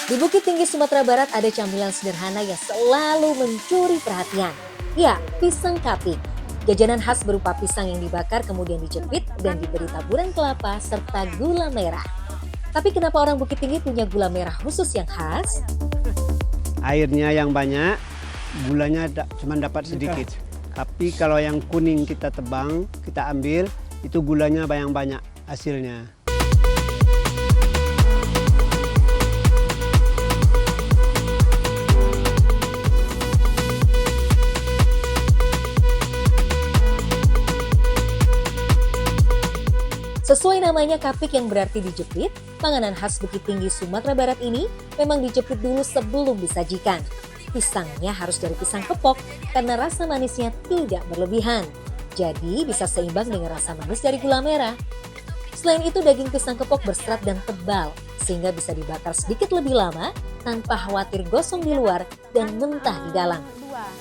Di Bukit Tinggi Sumatera Barat ada camilan sederhana yang selalu mencuri perhatian. Ya, pisang kapik. Jajanan khas berupa pisang yang dibakar kemudian dijepit dan diberi taburan kelapa serta gula merah. Tapi kenapa orang Bukit Tinggi punya gula merah khusus yang khas? Airnya yang banyak, gulanya cuma dapat sedikit. Tapi kalau yang kuning kita tebang, kita ambil, itu gulanya banyak hasilnya. Sesuai namanya kapik yang berarti dijepit, panganan khas Bukit Tinggi Sumatera Barat ini memang dijepit dulu sebelum disajikan. Pisangnya harus dari pisang kepok karena rasa manisnya tidak berlebihan. Jadi bisa seimbang dengan rasa manis dari gula merah. Selain itu daging pisang kepok berserat dan tebal sehingga bisa dibakar sedikit lebih lama tanpa khawatir gosong di luar dan mentah di dalam.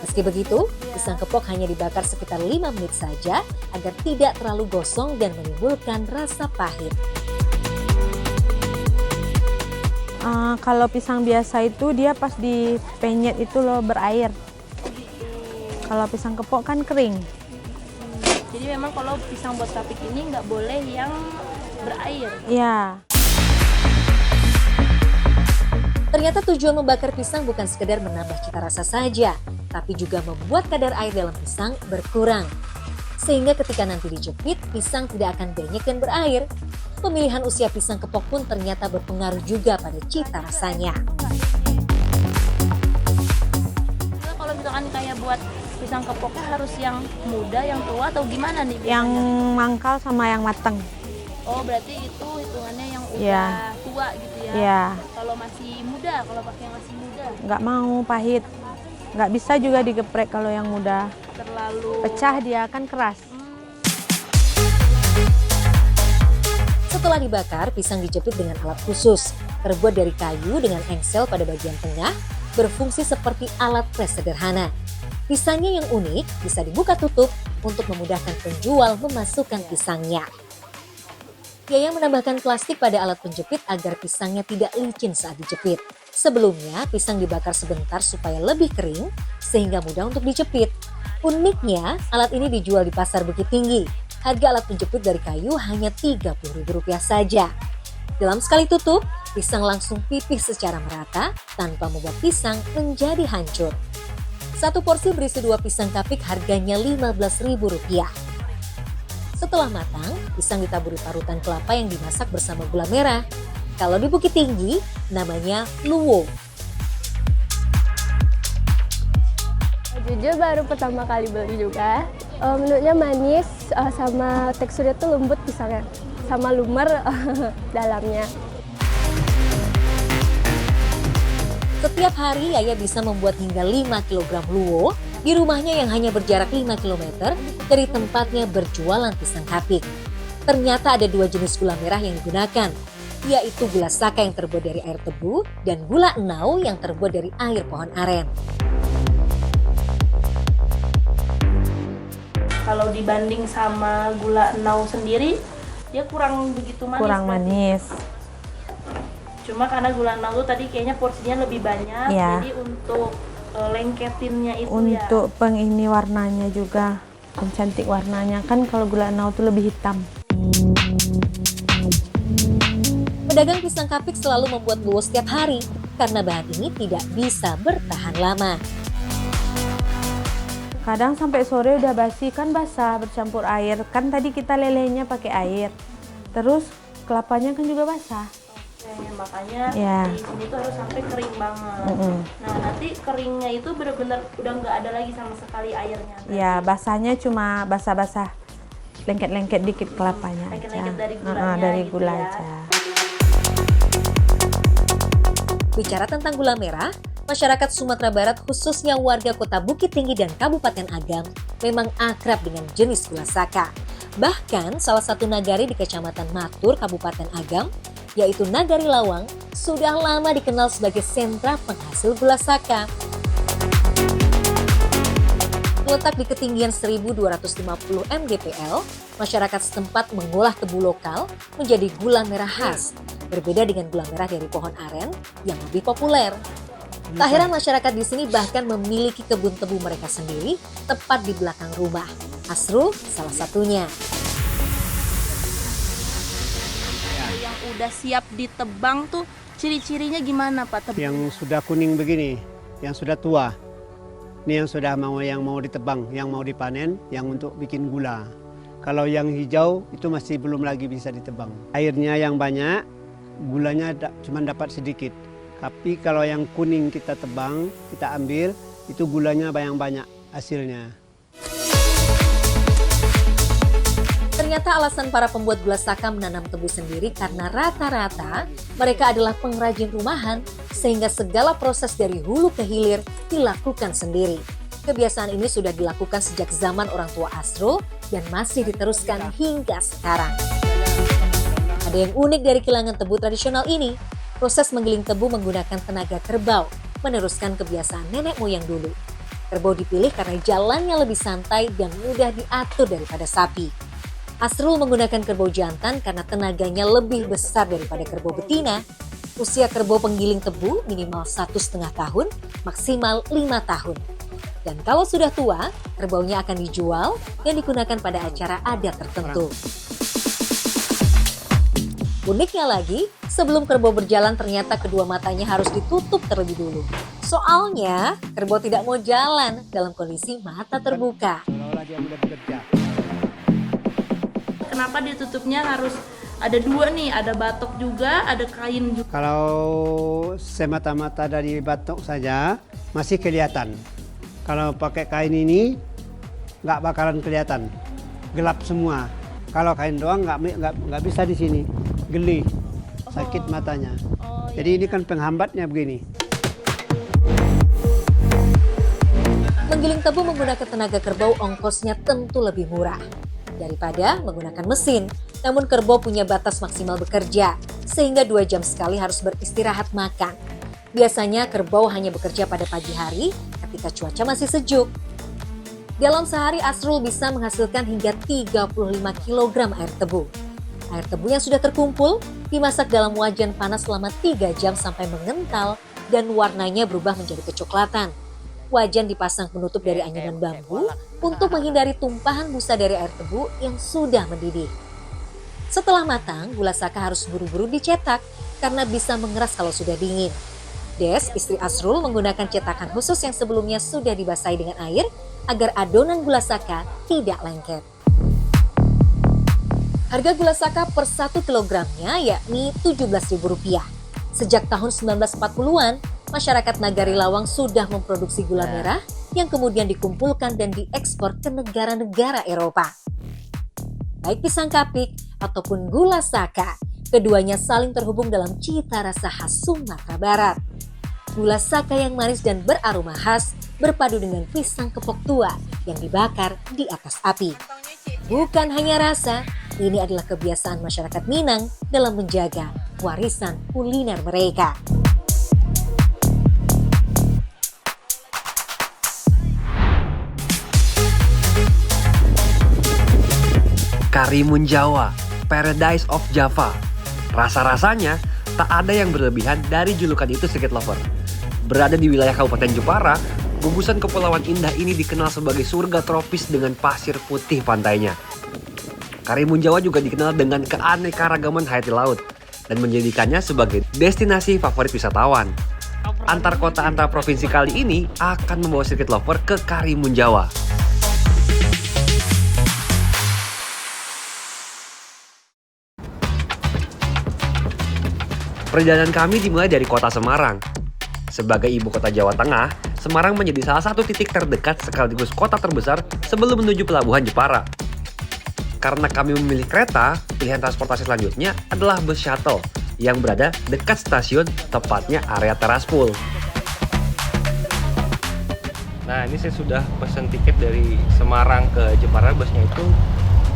Meski begitu, pisang kepok hanya dibakar sekitar 5 menit saja agar tidak terlalu gosong dan menimbulkan rasa pahit. Kalau pisang biasa itu dia pas dipenyet itu loh berair. Kalau pisang kepok kan kering. Jadi memang kalau pisang buat kapik ini nggak boleh yang berair. Iya. Ternyata tujuan membakar pisang bukan sekedar menambah cita rasa saja, tapi juga membuat kadar air dalam pisang berkurang. Sehingga ketika nanti dijepit, pisang tidak akan banyak dan berair. Pemilihan usia pisang kepok pun ternyata berpengaruh juga pada cita rasanya. Kalau misalkan kayak buat pisang kepoknya harus yang muda, yang tua atau gimana nih? Yang biasanya? mangkal sama yang matang. Oh berarti itu hitungannya yang udah Iya. tua gitu ya? Iya. Kalau masih muda, kalau pakai yang masih muda Nggak mau pahit. Nggak bisa juga digeprek kalau yang muda. terlalu Pecah dia kan keras. Setelah dibakar, pisang dijepit dengan alat khusus. Terbuat dari kayu dengan engsel pada bagian tengah, berfungsi seperti alat pres sederhana. Pisangnya yang unik bisa dibuka tutup untuk memudahkan penjual memasukkan pisangnya. Yaya menambahkan plastik pada alat penjepit agar pisangnya tidak licin saat dijepit. Sebelumnya, pisang dibakar sebentar supaya lebih kering sehingga mudah untuk dijepit. Uniknya, alat ini dijual di Pasar Bukit Tinggi. Harga alat penjepit dari kayu hanya Rp30.000 saja. Dalam sekali tutup, pisang langsung pipih secara merata tanpa membuat pisang menjadi hancur. Satu porsi berisi 2 pisang kapik harganya Rp15.000. Setelah matang, pisang ditaburi parutan kelapa yang dimasak bersama gula merah. Kalau di Bukit Tinggi, namanya luwo. Jujur baru pertama kali beli juga. Menurutnya manis, sama teksturnya tuh lembut pisangnya, sama lumer dalamnya. Setiap hari Yaya bisa membuat hingga 5 kg luwo di rumahnya yang hanya berjarak 5 km dari tempatnya berjualan pisang kapik. Ternyata ada 2 jenis gula merah yang digunakan, yaitu gula saka yang terbuat dari air tebu dan gula enau yang terbuat dari air pohon aren. kalau dibanding sama gula enau sendiri dia kurang begitu manis. Kurang berarti. manis. Cuma karena gula enau tuh tadi kayaknya porsinya lebih banyak, Iya. jadi untuk lengketinnya itu Untuk pengini warnanya juga, pencantik warnanya. Kan kalau gula enau tuh lebih hitam. Pedagang pisang kapik selalu membuat luwo setiap hari karena bahan ini tidak bisa bertahan lama. Kadang sampai sore udah basi, kan basah bercampur air. Kan tadi kita lelehnya pakai air. Terus kelapanya kan juga basah. makanya Iya. di sini tuh harus sampai kering banget. Mm-mm. Nah nanti keringnya itu benar-benar udah nggak ada lagi sama sekali airnya. Ya, basahnya cuma basah-basah. Lengket-lengket dikit kelapanya aja. Lengket-lengket dari gulanya Dari gitu gula ya. aja. Bicara tentang gula merah, masyarakat Sumatera Barat khususnya warga kota Bukit Tinggi dan Kabupaten Agam memang akrab dengan jenis gula saka. Bahkan salah satu nagari di Kecamatan Matur, Kabupaten Agam, yaitu Nagari Lawang, sudah lama dikenal sebagai sentra penghasil gula saka. Terletak di ketinggian 1250 mdpl, masyarakat setempat mengolah tebu lokal menjadi gula merah khas, Berbeda dengan gula merah dari pohon aren yang lebih populer. Tak heran masyarakat di sini bahkan memiliki kebun tebu mereka sendiri tepat di belakang rumah. Asrul salah satunya. Yang udah siap ditebang tuh ciri-cirinya gimana Pak? Yang sudah kuning begini, yang sudah tua. Ini yang sudah mau ditebang, yang mau dipanen, yang untuk bikin gula. Kalau yang hijau itu masih belum lagi bisa ditebang. Airnya yang banyak, gulanya cuma dapat sedikit. Tapi kalau yang kuning kita tebang, kita ambil, itu gulanya banyak hasilnya. Ternyata alasan para pembuat gula saka menanam tebu sendiri karena rata-rata mereka adalah pengrajin rumahan sehingga segala proses dari hulu ke hilir dilakukan sendiri. Kebiasaan ini sudah dilakukan sejak zaman orang tua Asrul dan masih diteruskan hingga sekarang. Ada yang unik dari kilangan tebu tradisional ini. Proses menggiling tebu menggunakan tenaga kerbau, meneruskan kebiasaan nenek moyang dulu. Kerbau dipilih karena jalannya lebih santai dan mudah diatur daripada sapi. Asrul menggunakan kerbau jantan karena tenaganya lebih besar daripada kerbau betina. Usia kerbau penggiling tebu minimal 1,5 tahun, maksimal 5 tahun. Dan kalau sudah tua, kerbaunya akan dijual dan digunakan pada acara adat tertentu. Uniknya lagi, sebelum kerbau berjalan ternyata kedua matanya harus ditutup terlebih dulu. Soalnya, kerbau tidak mau jalan dalam kondisi mata terbuka. Kalau dia mudah bekerja. Kenapa ditutupnya harus ada dua nih, ada batok juga, ada kain juga. Kalau semata-mata dari batok saja masih kelihatan. Kalau pakai kain ini nggak bakalan kelihatan, gelap semua. Kalau kain doang nggak bisa di sini, geli, sakit matanya. Jadi ini kan penghambatnya begini. Menggiling tebu menggunakan tenaga kerbau ongkosnya tentu lebih murah daripada menggunakan mesin. Namun kerbau punya batas maksimal bekerja, sehingga 2 jam sekali harus beristirahat makan. Biasanya kerbau hanya bekerja pada pagi hari ketika cuaca masih sejuk. Dalam sehari Asrul bisa menghasilkan hingga 35 kg air tebu. Air tebu yang sudah terkumpul dimasak dalam wajan panas selama 3 jam sampai mengental dan warnanya berubah menjadi kecoklatan. Wajan dipasang penutup dari anyaman bambu untuk menghindari tumpahan busa dari air tebu yang sudah mendidih. Setelah matang, gula saka harus buru-buru dicetak karena bisa mengeras kalau sudah dingin. Des, istri Asrul, menggunakan cetakan khusus yang sebelumnya sudah dibasahi dengan air agar adonan gula saka tidak lengket. Harga gula saka per 1 kilogramnya yakni Rp17.000. Sejak tahun 1940-an, masyarakat Nagari Lawang sudah memproduksi gula merah yang kemudian dikumpulkan dan diekspor ke negara-negara Eropa. Baik pisang kapik ataupun gula saka, keduanya saling terhubung dalam cita rasa khas Sumatera Barat. Gula saka yang manis dan beraroma khas berpadu dengan pisang kepok tua yang dibakar di atas api. Bukan hanya rasa, ini adalah kebiasaan masyarakat Minang dalam menjaga warisan kuliner mereka. Karimun Jawa, Paradise of Java. Rasa-rasanya tak ada yang berlebihan dari julukan itu street lover. Berada di wilayah Kabupaten Jepara, gugusan kepulauan indah ini dikenal sebagai surga tropis dengan pasir putih pantainya. Karimun Jawa juga dikenal dengan keanekaragaman hayati laut dan menjadikannya sebagai destinasi favorit wisatawan. Antar kota antar provinsi kali ini akan membawa street lover ke Karimun Jawa. Perjalanan kami dimulai dari kota Semarang. Sebagai ibu kota Jawa Tengah, Semarang menjadi salah satu titik terdekat sekaligus kota terbesar sebelum menuju pelabuhan Jepara. Karena kami memilih kereta, pilihan transportasi selanjutnya adalah bus shuttle yang berada dekat stasiun, tepatnya area teras pool. Nah, ini saya sudah pesan tiket dari Semarang ke Jepara, busnya itu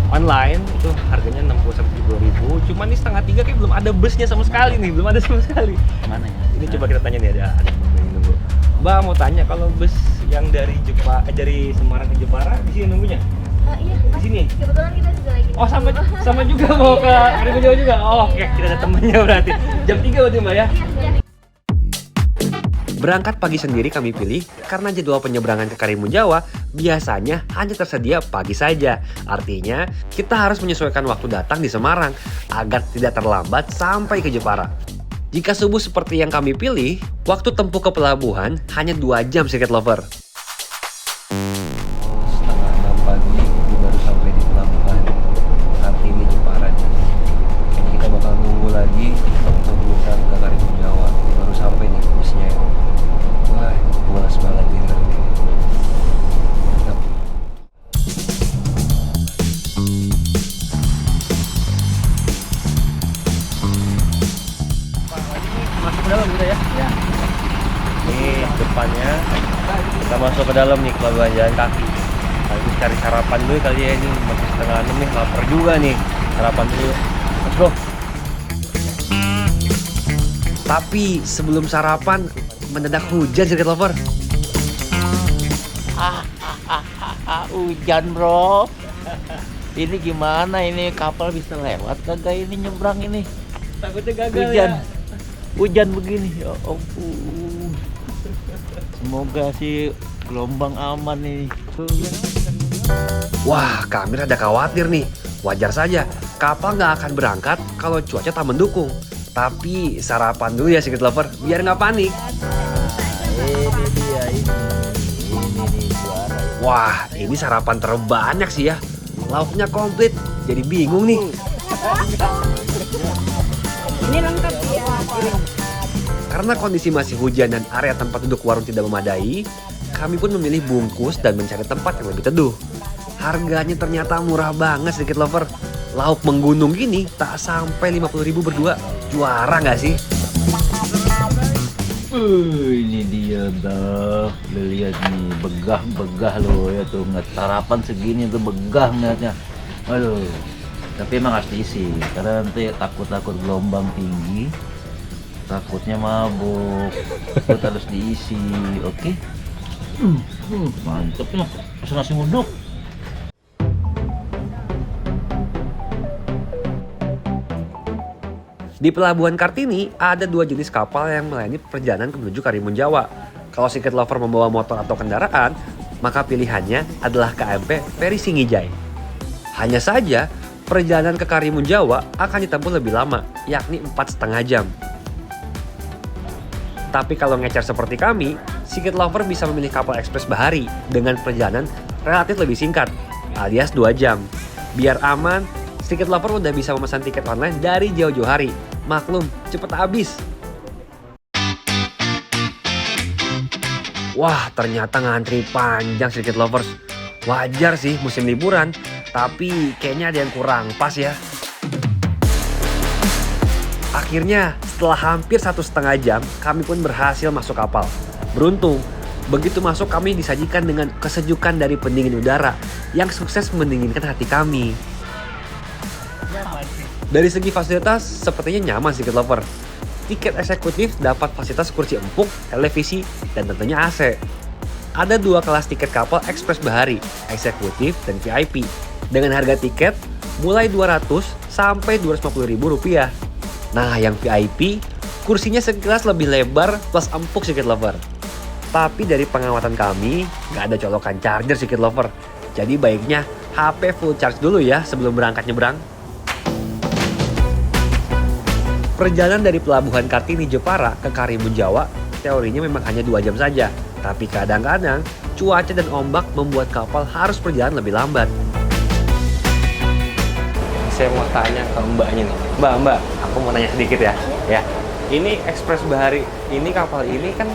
online, itu harganya 60-70 ribu. Cuman ini 2:30 kayak belum ada busnya sama sekali nih, belum ada sama sekali. Mana ya? Ini coba kita tanya nih, ada yang nunggu. Mbak mau tanya, kalau bus yang dari Semarang ke Jepara di sini nunggunya? Iya, Di sini. kebetulan kita juga lagi. Oh sama juga mau ke Karimun Jawa juga. Oh, oke, kita ada temennya berarti. Jam 3 berarti Mbak ya? Berangkat pagi sendiri kami pilih karena jadwal penyeberangan ke Karimun Jawa biasanya hanya tersedia pagi saja. Artinya kita harus menyesuaikan waktu datang di Semarang agar tidak terlambat sampai ke Jepara. Jika subuh seperti yang kami pilih, waktu tempuh ke pelabuhan hanya 2 jam Circuit Lover. Setengah 6 pagi baru sampai di pelabuhan Kartini Jepara. Jadi kita bakal nunggu lagi tembusan ke Karimun Jawa. Baru sampai nih busnya. Wah, pulas banget ini. Mantap. Masuk ke dalam kita ya? Ya. Ini depannya kita masuk ke dalam nih, pelabuhan jalan kaki. Habis cari sarapan dulu kali ya, ini masih setengah 6 nih, lapar juga nih. Sarapan dulu. Let's go. Tapi sebelum sarapan mendadak hujan Circuit Lover. Hujan bro. Ini gimana ini kapal bisa lewat kagak ini nyebrang ini? Takutnya gagal Hujan. ya. Hujan begini ya ampun. Semoga sih gelombang aman nih. Wah, kami rada khawatir nih. Wajar saja, kapal nggak akan berangkat kalau cuaca tak mendukung. Tapi sarapan dulu ya Circuit Lover, biar nggak panik. Ini dia ini nih juara. Wah, ini sarapan terbanyak sih ya. Lauknya komplit, jadi bingung nih. Karena kondisi masih hujan dan area tempat duduk warung tidak memadai, kami pun memilih bungkus dan mencari tempat yang lebih teduh. Harganya ternyata murah banget Circuit Lover. Lauk menggunung gini tak sampai 50.000 berdua. Juara nggak sih? Ini dia dah. Lihat nih, begah-begah loh ya tuh, nggak sarapan segini tuh begah ngeliatnya. Aduh. Tapi emang harus diisi karena nanti takut gelombang tinggi. Takutnya mabuk. Terus harus diisi, oke? Mantep ya. Pesan nasi uduk. Di Pelabuhan Kartini ada 2 jenis kapal yang melayani perjalanan menuju Karimun Jawa. Kalau Circuit Lover membawa motor atau kendaraan, maka pilihannya adalah KMP Feri Singijai. Hanya saja, perjalanan ke Karimun Jawa akan ditempuh lebih lama, yakni 4,5 jam. Tapi kalau ngecer seperti kami, Circuit Lover bisa memilih kapal ekspres bahari dengan perjalanan relatif lebih singkat, alias 2 jam. Biar aman, Circuit Lover udah bisa memesan tiket online dari jauh-jauh hari. Maklum, cepet habis. Wah, ternyata ngantri panjang Circuit Lovers. Wajar sih musim liburan, tapi kayaknya ada yang kurang pas ya. Akhirnya, setelah hampir 1,5 jam, kami pun berhasil masuk kapal. Beruntung, begitu masuk kami disajikan dengan kesejukan dari pendingin udara yang sukses mendinginkan hati kami. Dari segi fasilitas, sepertinya nyaman Circuit Lover. Tiket eksekutif dapat fasilitas kursi empuk, televisi, dan tentunya AC. Ada 2 kelas tiket kapal ekspres bahari, eksekutif dan VIP. Dengan harga tiket mulai 200 sampai 250.000 rupiah. Nah, yang VIP, kursinya sekilas lebih lebar plus empuk Circuit Lover. Tapi dari pengamatan kami, nggak ada colokan charger Circuit Lover. Jadi baiknya HP full charge dulu ya sebelum berangkat nyebrang. Perjalanan dari Pelabuhan Kartini Jepara ke Karimun Jawa teorinya memang hanya 2 jam saja. Tapi kadang-kadang cuaca dan ombak membuat kapal harus berjalan lebih lambat. Saya mau tanya ke mbaknya nih. Mbak, aku mau nanya sedikit ya. Ini ekspres bahari, ini kapal ini kan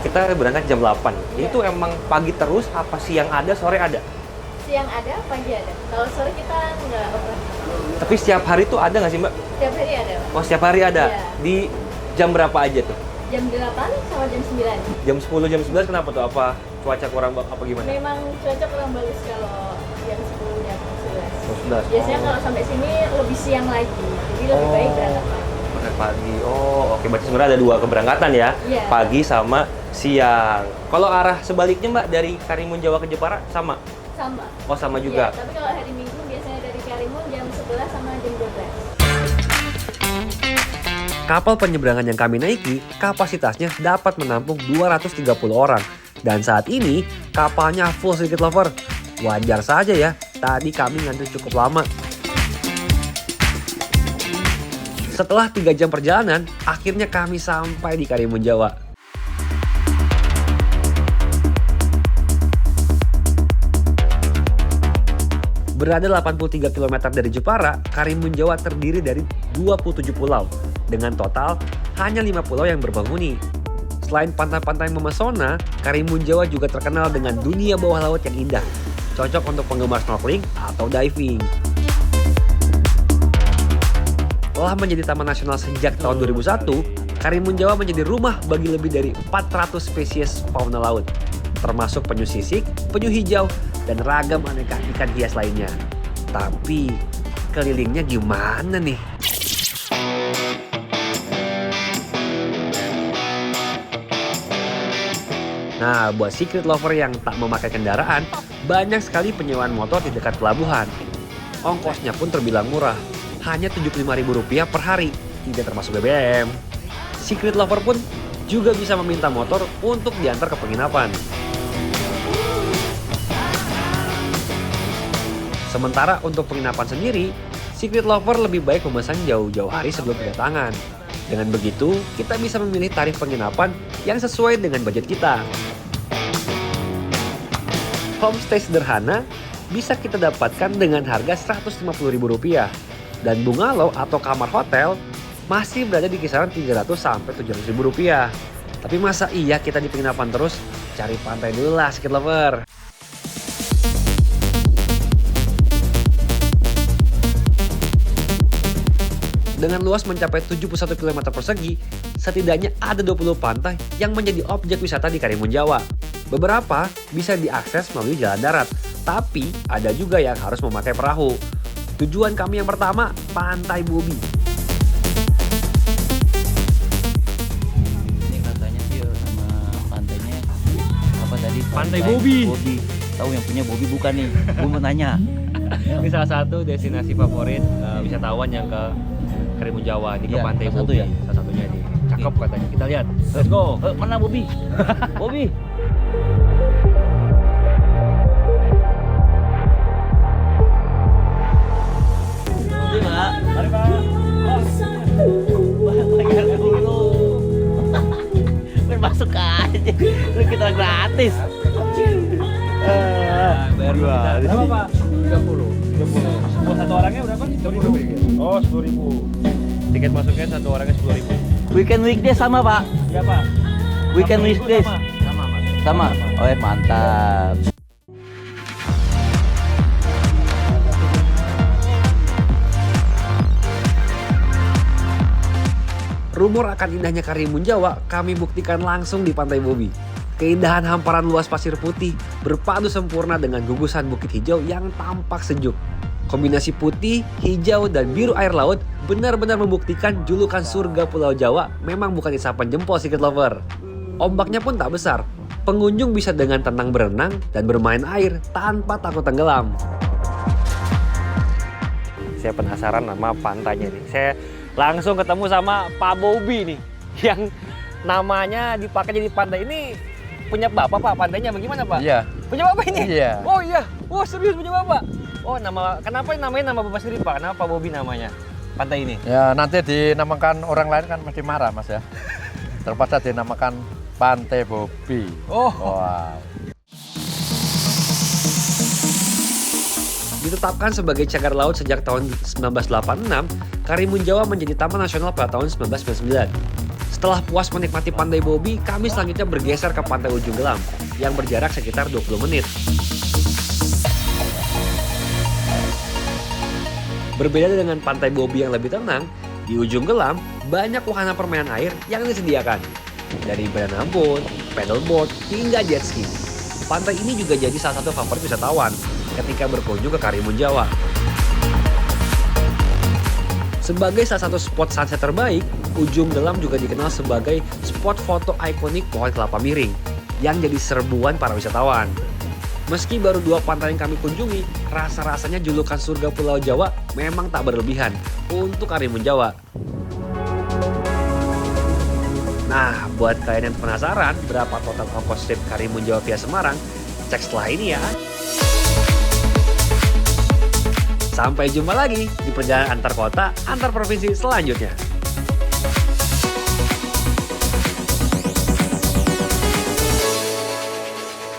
kita berangkat jam 8. Itu emang pagi terus apa siang ada, sore ada? Siang ada, pagi ada. Kalau sore kita nggak operasi. Tapi setiap hari tuh ada nggak sih mbak? Setiap hari ada. Oh setiap hari ada? Iya. Di jam berapa aja tuh? Jam 8 sama jam 9. Jam 10, jam 11 kenapa tuh? Apa cuaca kurang apa gimana? Memang cuaca kurang bagus kalau jam 10, jam 11. 11. Biasanya kalau sampai sini lebih siang lagi. Jadi lebih baik berangkat pagi. Berangkat pagi. Oh oke, berarti sebenarnya ada 2 keberangkatan ya? Iya. Pagi sama siang. Kalau arah sebaliknya mbak dari Karimun Jawa ke Jepara sama? Sama. Oh sama Iya, juga. tapi kalau hari Minggu biasanya dari Karimun jam 11 sama jam 12. Kapal penyeberangan yang kami naiki kapasitasnya dapat menampung 230 orang. Dan saat ini kapalnya full sedikit lover. Wajar saja ya, tadi kami ngantri cukup lama. Setelah 3 jam perjalanan, akhirnya kami sampai di Karimun Jawa. Berada 83 km dari Jepara, Karimun Jawa terdiri dari 27 pulau. Dengan total hanya 5 pulau yang berpenghuni. Selain pantai-pantai memesona, Karimun Jawa juga terkenal dengan dunia bawah laut yang indah. Cocok untuk penggemar snorkeling atau diving. Telah menjadi taman nasional sejak tahun 2001, Karimun Jawa menjadi rumah bagi lebih dari 400 spesies fauna laut, termasuk penyu sisik, penyu hijau, dan ragam aneka ikan hias lainnya. Tapi kelilingnya gimana nih? Nah, buat secret lover yang tak memakai kendaraan, banyak sekali penyewaan motor di dekat pelabuhan. Ongkosnya pun terbilang murah, hanya Rp75.000 per hari, tidak termasuk BBM. Secret lover pun juga bisa meminta motor untuk diantar ke penginapan. Sementara untuk penginapan sendiri, secret lover lebih baik memesan jauh-jauh hari sebelum kedatangan. Dengan begitu, kita bisa memilih tarif penginapan yang sesuai dengan budget kita. Homestay sederhana bisa kita dapatkan dengan harga Rp150.000. Dan bungalow atau kamar hotel masih berada di kisaran Rp300 sampai Rp700.000. Tapi masa iya kita di penginapan terus? Cari pantai dulu lah secret lover. Dengan luas mencapai 71 km persegi, setidaknya ada 20 pantai yang menjadi objek wisata di Karimun Jawa. Beberapa bisa diakses melalui jalan darat, tapi ada juga yang harus memakai perahu. Tujuan kami yang pertama, Pantai Bobi. Ini katanya sih nama pantainya apa tadi? Pantai Bobi. Tahu yang punya Bobi bukan nih? Gue mau nanya. Ini salah satu destinasi favorit wisatawan yang ke Karimun Jawa, di ke Iya, Pantai salah satu Bobi. ya? Salah satunya nih. Cakep katanya. Kita lihat. Let's go. Mana Bobi? Bobi. Mari Pak. Bayar dulu. Masuk aja. Lu kita gratis. Bayar dulu. Berapa Pak? 30. Buat satu orangnya berapa? 10.000. Oh, 10.000. Tiket masuknya satu orangnya 10.000. Weekend weekdays sama Pak. Iya Pak. Weekend weekdays. Sama Mas. Sama. Oh mantap. Rumor akan indahnya Karimun Jawa kami buktikan langsung di Pantai Bobi. Keindahan hamparan luas pasir putih berpadu sempurna dengan gugusan bukit hijau yang tampak sejuk. Kombinasi putih, hijau, dan biru air laut benar-benar membuktikan julukan surga Pulau Jawa memang bukan isapan jempol secret lover. Ombaknya pun tak besar. Pengunjung bisa dengan tenang berenang dan bermain air tanpa takut tenggelam. Saya penasaran nama pantainya nih. Saya langsung ketemu sama Pak Bobi nih, yang namanya dipakai jadi pantai ini. Punya bapak Pak pantainya bagaimana Pak? Iya. Punya bapak ini? Iya. Oh iya, oh serius punya bapak? Oh kenapa namanya nama bapak sendiri Pak? Kenapa Pak Bobi namanya pantai ini? Ya nanti dinamakan orang lain kan mesti marah Mas ya. Terpaksa dinamakan Pantai Bobi. Oh. Wow. Ditetapkan sebagai cagar laut sejak tahun 1986, Karimun Jawa menjadi Taman Nasional pada tahun 1999. Setelah puas menikmati Pantai Bobi, kami selanjutnya bergeser ke Pantai Ujung Gelam yang berjarak sekitar 20 menit. Berbeda dengan Pantai Bobi yang lebih tenang, di Ujung Gelam banyak wahana permainan air yang disediakan. Dari banana boat, paddleboard, hingga jet ski. Pantai ini juga jadi salah satu favorit wisatawan ketika berkunjung ke Karimun Jawa. Sebagai salah satu spot sunset terbaik, Ujung Gelam juga dikenal sebagai spot foto ikonik pohon kelapa miring yang jadi serbuan para wisatawan. Meski baru 2 pantai yang kami kunjungi, rasa-rasanya julukan surga Pulau Jawa memang tak berlebihan untuk Karimun Jawa. Nah, buat kalian yang penasaran berapa total ongkos trip Karimun Jawa via Semarang, cek setelah ini ya. Sampai jumpa lagi di perjalanan antar kota, antar provinsi selanjutnya.